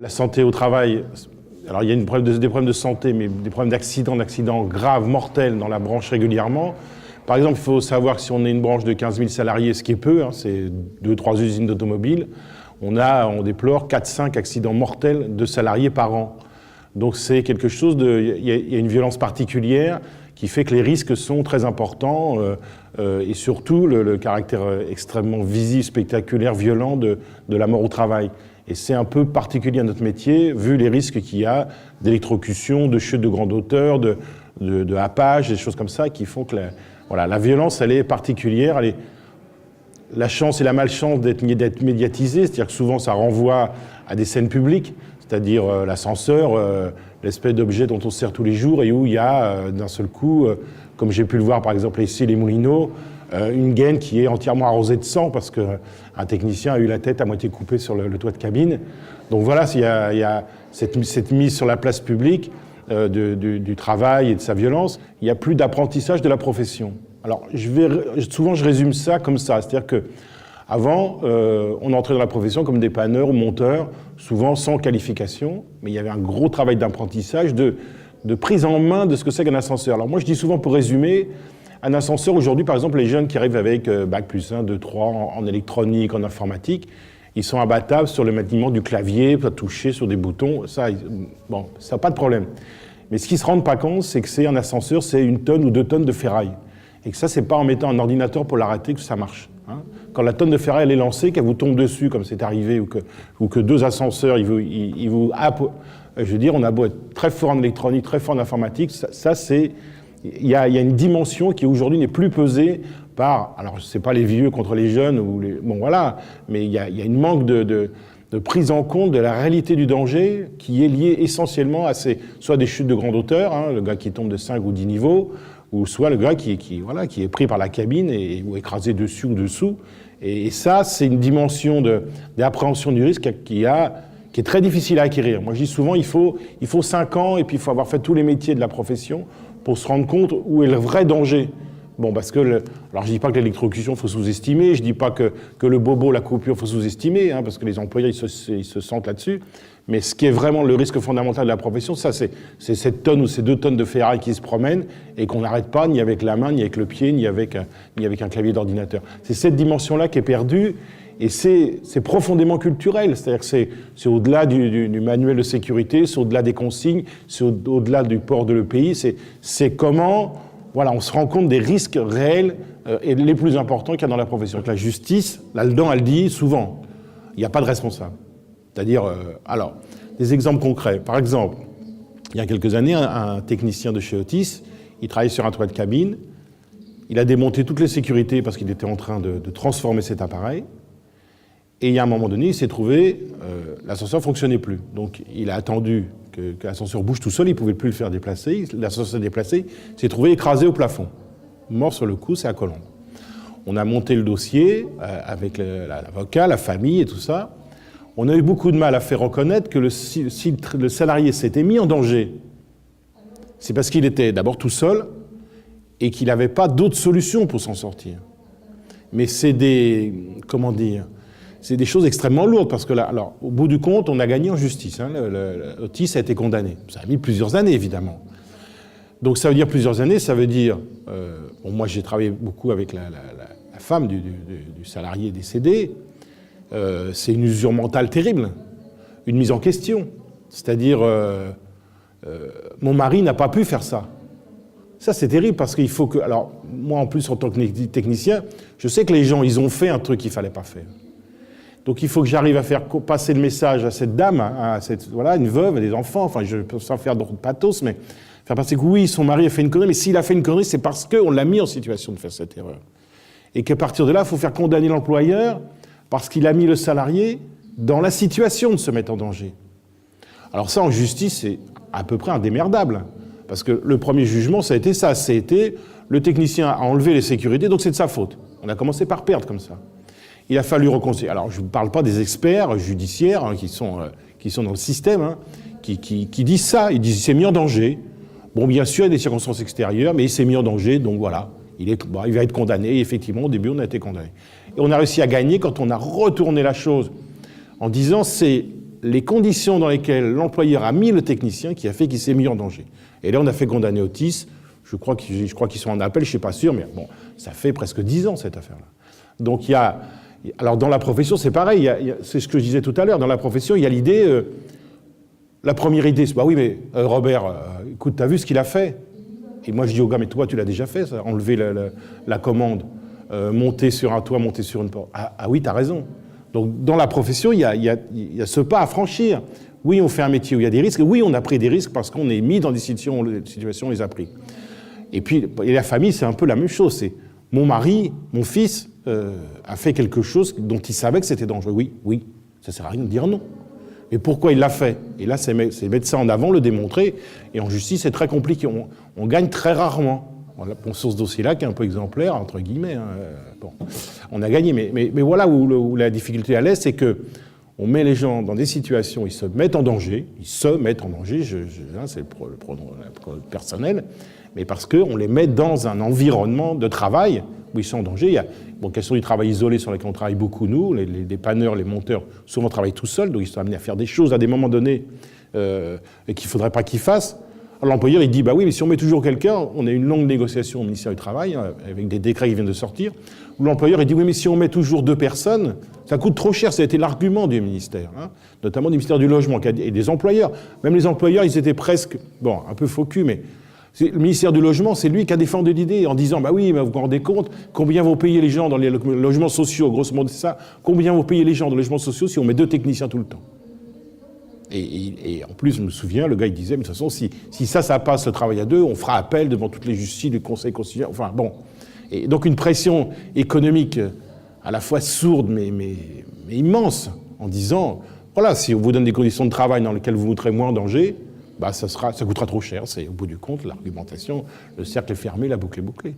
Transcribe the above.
La santé au travail, alors il y a des problèmes de santé, mais des problèmes d'accidents graves, mortels dans la branche régulièrement. Par exemple, il faut savoir que si on est une branche de 15 000 salariés, ce qui est peu, hein, c'est 2-3 usines d'automobiles, on déplore 4-5 accidents mortels de salariés par an. Donc c'est quelque chose il y a une violence particulière qui fait que les risques sont très importants et surtout le caractère extrêmement visible, spectaculaire, violent de la mort au travail. Et c'est un peu particulier à notre métier, vu les risques qu'il y a d'électrocution, de chute de grande hauteur, de happage, des choses comme ça qui font que la violence, elle est particulière. La chance et la malchance d'être médiatisée, c'est-à-dire que souvent ça renvoie à des scènes publiques, c'est-à-dire l'ascenseur, l'espèce d'objet dont on se sert tous les jours et où il y a d'un seul coup, comme j'ai pu le voir par exemple ici, les Moulineaux, une gaine qui est entièrement arrosée de sang parce qu'un technicien a eu la tête à moitié coupée sur le toit de cabine. Donc voilà, il y a cette mise sur la place publique du travail et de sa violence. Il n'y a plus d'apprentissage de la profession. Alors souvent je résume ça comme ça, c'est-à-dire que avant, on entrait dans la profession comme dépanneurs ou monteurs, souvent sans qualification, mais il y avait un gros travail d'apprentissage, de prise en main de ce que c'est qu'un ascenseur. Alors moi je dis souvent, pour résumer, un ascenseur aujourd'hui, par exemple, les jeunes qui arrivent avec Bac plus 1, 2, 3 en électronique, en informatique, ils sont abattables sur le maniement du clavier, toucher sur des boutons, ça n'a pas de problème. Mais ce qu'ils ne se rendent pas compte, c'est que c'est un ascenseur, c'est 1 tonne ou 2 tonnes de ferraille. Et que ça, c'est pas en mettant un ordinateur pour l'arrêter que ça marche. Hein. Quand la tonne de ferraille elle est lancée, qu'elle vous tombe dessus, comme c'est arrivé, ou que 2 ascenseurs, je veux dire, on a beau être très fort en électronique, très fort en informatique, il y a une dimension qui aujourd'hui n'est plus pesée par, alors c'est pas les vieux contre les jeunes, mais il y a une manque de prise en compte de la réalité du danger qui est liée essentiellement à soit des chutes de grande hauteur, hein, le gars qui tombe de 5 ou 10 niveaux, ou soit le gars qui est pris par la cabine ou écrasé dessus ou dessous. Et ça, c'est une dimension d'appréhension du risque qui est très difficile à acquérir. Moi, je dis souvent, il faut 5 ans et puis il faut avoir fait tous les métiers de la profession pour se rendre compte où est le vrai danger. Bon, parce que alors je dis pas que l'électrocution faut sous-estimer, je dis pas que le bobo, la coupure faut sous-estimer, hein, parce que les employés ils se sentent là-dessus. Mais ce qui est vraiment le risque fondamental de la profession, ça c'est cette tonne ou ces 2 tonnes de ferraille qui se promènent et qu'on n'arrête pas ni avec la main, ni avec le pied, ni avec un clavier d'ordinateur. C'est cette dimension-là qui est perdue et c'est profondément culturel. C'est-à-dire que c'est au-delà du manuel de sécurité, c'est au-delà des consignes, c'est au-delà du port de l'EPI. C'est comment on se rend compte des risques réels et les plus importants qu'il y a dans la profession. Donc la justice, là-dedans, elle dit souvent, il n'y a pas de responsable. C'est-à-dire, alors, des exemples concrets. Par exemple, il y a quelques années, un technicien de chez Otis, il travaillait sur un toit de cabine, il a démonté toutes les sécurités parce qu'il était en train de transformer cet appareil, et il y a un moment donné, il s'est trouvé, l'ascenseur ne fonctionnait plus. Donc il a attendu que l'ascenseur bouge tout seul, il ne pouvait plus le faire déplacer, l'ascenseur s'est déplacé, il s'est trouvé écrasé au plafond. Mort sur le coup, c'est à Colombes. On a monté le dossier avec l'avocat, la famille et tout ça. On a eu beaucoup de mal à faire reconnaître que si le salarié s'était mis en danger, c'est parce qu'il était d'abord tout seul et qu'il n'avait pas d'autre solution pour s'en sortir. Mais c'est des choses extrêmement lourdes parce que là, alors, au bout du compte, on a gagné en justice. Hein, Otis a été condamné. Ça a mis plusieurs années, évidemment. Donc ça veut dire plusieurs années, ça veut dire... moi, j'ai travaillé beaucoup avec la femme du salarié décédé. C'est une usure mentale terrible, une mise en question. C'est-à-dire, mon mari n'a pas pu faire ça. Ça, c'est terrible parce qu'il faut que... Alors, moi, en plus, en tant que technicien, je sais que les gens, ils ont fait un truc qu'il ne fallait pas faire. Donc, il faut que j'arrive à faire passer le message à cette dame, une veuve, des enfants, enfin, je peux sans faire de pathos, mais faire passer que oui, son mari a fait une connerie, mais s'il a fait une connerie, c'est parce qu'on l'a mis en situation de faire cette erreur. Et qu'à partir de là, il faut faire condamner l'employeur parce qu'il a mis le salarié dans la situation de se mettre en danger. Alors ça, en justice, c'est à peu près indémerdable. Parce que le premier jugement, ça a été ça. C'était le technicien a enlevé les sécurités, donc c'est de sa faute. On a commencé par perdre comme ça. Il a fallu reconstruire. Alors, je ne parle pas des experts judiciaires qui sont dans le système, hein, qui disent ça. Ils disent qu'il s'est mis en danger. Bon, bien sûr, il y a des circonstances extérieures, mais il s'est mis en danger, donc voilà. Il va être condamné. Et effectivement, au début, on a été condamné. Et on a réussi à gagner quand on a retourné la chose en disant c'est les conditions dans lesquelles l'employeur a mis le technicien qui a fait qu'il s'est mis en danger. Et là, on a fait condamner Otis. Je crois qu'ils sont en appel, je ne suis pas sûr, mais bon, ça fait presque 10 ans, cette affaire-là. Donc, alors, dans la profession, c'est pareil. C'est ce que je disais tout à l'heure. Dans la profession, il y a l'idée... la première idée, c'est, bah oui, mais Robert, écoute, t'as vu ce qu'il a fait? Et moi, je dis au gars, mais toi, tu l'as déjà fait, ça, enlever la commande, monter sur un toit, monter sur une porte. Ah oui, t'as raison. Donc, dans la profession, il y a ce pas à franchir. Oui, on fait un métier où il y a des risques. Oui, on a pris des risques parce qu'on est mis dans des situations où on les a pris. Et puis, la famille, c'est un peu la même chose. C'est mon mari, mon fils a fait quelque chose dont il savait que c'était dangereux. Oui, ça ne sert à rien de dire non. Mais pourquoi il l'a fait? Et là, c'est mettre ça en avant, le démontrer. Et en justice, c'est très compliqué. On gagne très rarement. Bon, sur ce dossier-là, qui est un peu exemplaire, entre guillemets, hein, bon, on a gagné. Mais voilà où la difficulté elle est, c'est que on met les gens dans des situations, ils se mettent en danger, c'est le pronom personnel, mais parce qu'on les met dans un environnement de travail où ils sont en danger. Il y a question du travail isolé sur lequel on travaille beaucoup, nous, les dépanneurs, les monteurs, souvent travaillent tout seuls, donc ils sont amenés à faire des choses à des moments donnés et qu'il ne faudrait pas qu'ils fassent. Alors l'employeur, il dit, bah oui, mais si on met toujours quelqu'un, on a une longue négociation au ministère du Travail, avec des décrets qui viennent de sortir, où l'employeur, il dit, oui, mais si on met toujours 2 personnes, ça coûte trop cher. Ça a été l'argument du ministère, hein, notamment du ministère du Logement, et des employeurs. Même les employeurs, ils étaient presque, bon, un peu faux cul, mais le ministère du Logement, c'est lui qui a défendu l'idée en disant, bah oui, mais vous vous rendez compte, combien vont payer les gens dans les logements sociaux, grosso modo c'est ça, combien vont payer les gens dans les logements sociaux si on met 2 techniciens tout le temps? Et en plus, je me souviens, le gars, il disait, mais de toute façon, si ça passe, le travail à 2, on fera appel devant toutes les justices, le conseil constitutionnel, enfin bon. Et donc une pression économique à la fois sourde, mais immense, en disant, voilà, si on vous donne des conditions de travail dans lesquelles vous mettrez moins en danger, bah ça coûtera trop cher. C'est au bout du compte, l'argumentation, le cercle est fermé, la boucle est bouclée.